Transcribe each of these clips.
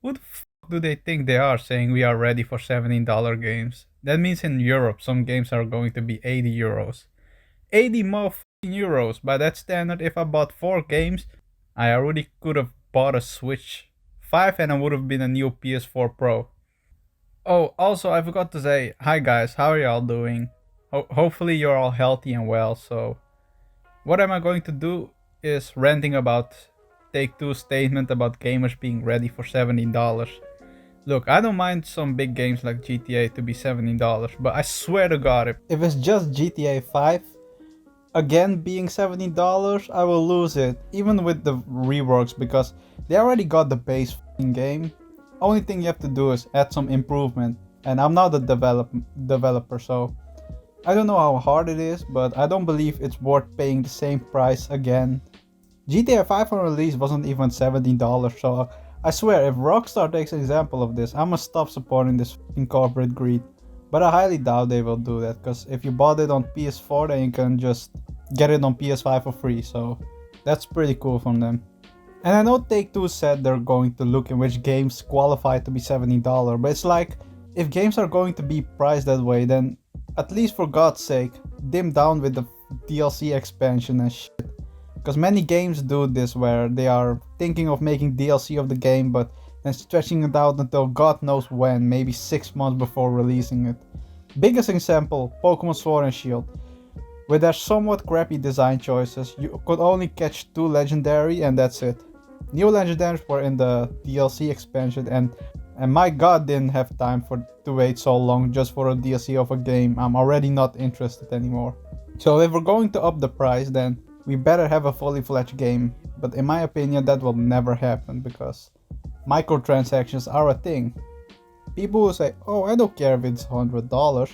Who the f do they think they are saying we are ready for $17 games? That means in Europe some games are going to be 80 euros. 80 motherfucking euros. By that standard, if I bought 4 games, I already could have bought a Switch 5 and I would have been a new PS4 Pro. Oh, also, I forgot to say, hi guys, how are y'all doing? Hopefully you're all healthy and well. So, what am I going to do is ranting about Take-Two's statement about gamers being ready for $17. Look, I don't mind some big games like GTA to be $17, but I swear to God, if it's just GTA 5, again being $17, I will lose it, even with the reworks, because they already got the base game. Only thing you have to do is add some improvement, and I'm not a developer, so I don't know how hard it is, but I don't believe it's worth paying the same price again. GTA 5 on release wasn't even $17, so I swear if Rockstar takes an example of this, I must stop supporting this corporate greed. But I highly doubt they will do that, because if you bought it on PS4, then you can just get it on PS5 for free, so that's pretty cool from them. And I know Take-Two said they're going to look in which games qualify to be $17, but it's like, if games are going to be priced that way, then at least for God's sake, dim down with the DLC expansion and shit. Because many games do this where they are thinking of making DLC of the game, but then stretching it out until God knows when, maybe 6 months before releasing it. Biggest example, Pokemon Sword and Shield. With their somewhat crappy design choices, you could only catch 2 legendary and that's it. New legendaries were in the DLC expansion, and my god, didn't have time to wait so long just for a DLC of a game I'm already not interested anymore. So if we're going to up the price, then we better have a fully fledged game, but in my opinion that will never happen because microtransactions are a thing. People will say, oh, I don't care if it's $100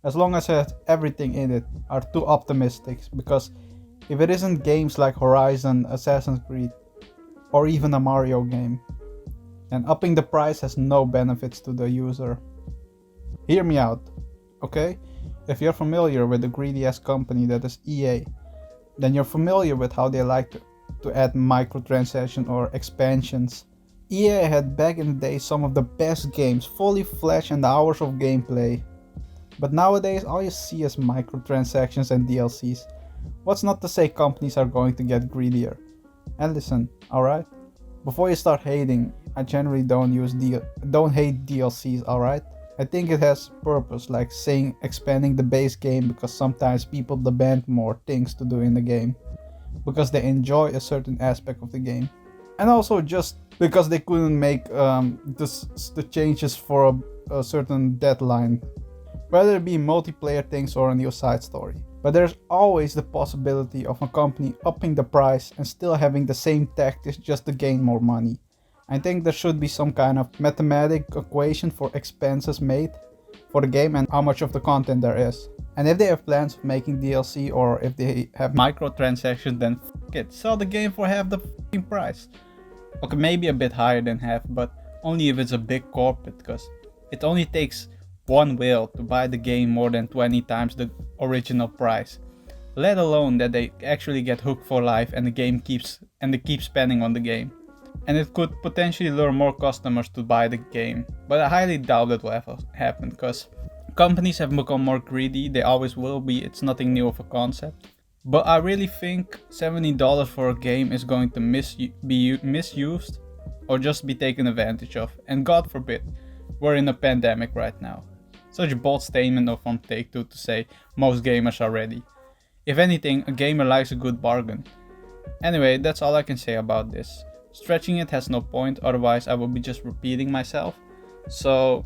as long as it has everything in it, are too optimistic, because if it isn't games like Horizon, Assassin's Creed, or even a Mario game, and upping the price has no benefits to the user. Hear me out, okay? If you're familiar with the greedy ass company that is EA, then you're familiar with how they like to add microtransactions or expansions. EA had back in the day some of the best games, fully fledged and hours of gameplay. But nowadays all you see is microtransactions and DLCs. What's not to say companies are going to get greedier? And listen, alright? Before you start hating, I generally don't hate DLCs, alright? I think it has purpose, like saying expanding the base game, because sometimes people demand more things to do in the game because they enjoy a certain aspect of the game, and also just because they couldn't make the changes for a certain deadline, whether it be multiplayer things or a new side story. But there's always the possibility of a company upping the price and still having the same tactics just to gain more money. I think there should be some kind of mathematical equation for expenses made for the game and how much of the content there is. And if they have plans of making DLC or if they have microtransactions, then f it, sell the game for half the f***ing price. Okay, maybe a bit higher than half, but only if it's a big corporate, because it only takes one whale to buy the game more than 20 times the original price. Let alone that they actually get hooked for life and they keep spending on the game. And it could potentially lure more customers to buy the game, but I highly doubt that will ever happen, because companies have become more greedy. They always will be, it's nothing new of a concept. But I really think $70 for a game is going to be misused or just be taken advantage of, and God forbid, we're in a pandemic right now. Such a bold statement from Take-Two to say most gamers are ready. If anything, a gamer likes a good bargain. Anyway, that's all I can say about this. Stretching it has no point, otherwise I will be just repeating myself. So,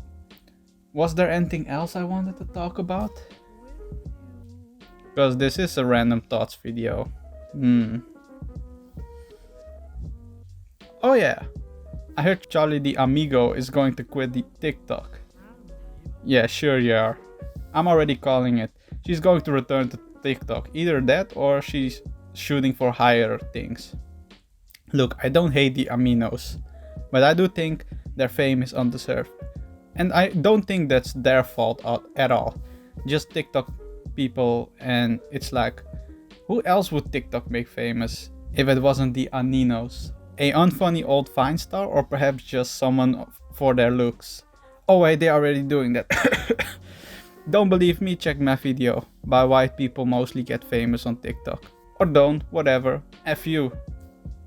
was there anything else I wanted to talk about? Because this is a random thoughts video. Oh yeah, I heard Charli the Amigo is going to quit the TikTok. Yeah, sure you are. I'm already calling it. She's going to return to TikTok. Either that or she's shooting for higher things. Look, I don't hate the Aminos, but I do think their fame is undeserved. And I don't think that's their fault at all. Just TikTok people, and it's like, who else would TikTok make famous if it wasn't the Aninos, A unfunny old Vine star, or perhaps just someone for their looks? Oh wait, they're already doing that. Don't believe me? Check my video. Why white people mostly get famous on TikTok. Or don't, whatever. F you.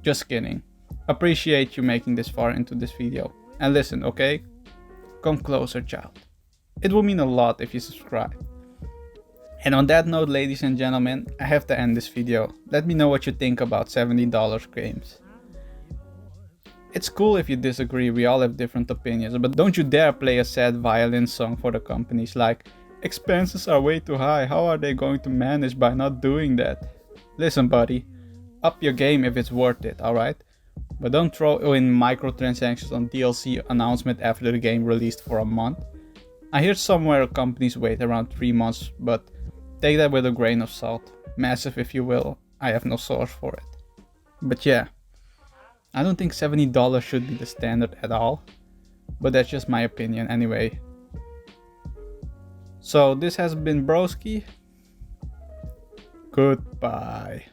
Just kidding. Appreciate you making this far into this video. And listen, okay? Come closer, child. It will mean a lot if you subscribe. And on that note, ladies and gentlemen, I have to end this video. Let me know what you think about $70 games. It's cool if you disagree, we all have different opinions, but don't you dare play a sad violin song for the companies like, expenses are way too high, how are they going to manage by not doing that? Listen buddy, up your game if it's worth it, alright? But don't throw in microtransactions on DLC announcement after the game released for a month. I heard somewhere companies wait around 3 months, but take that with a grain of salt. Massive if you will, I have no source for it. But yeah, I don't think $70 should be the standard at all, but that's just my opinion anyway. So this has been Broski. Goodbye.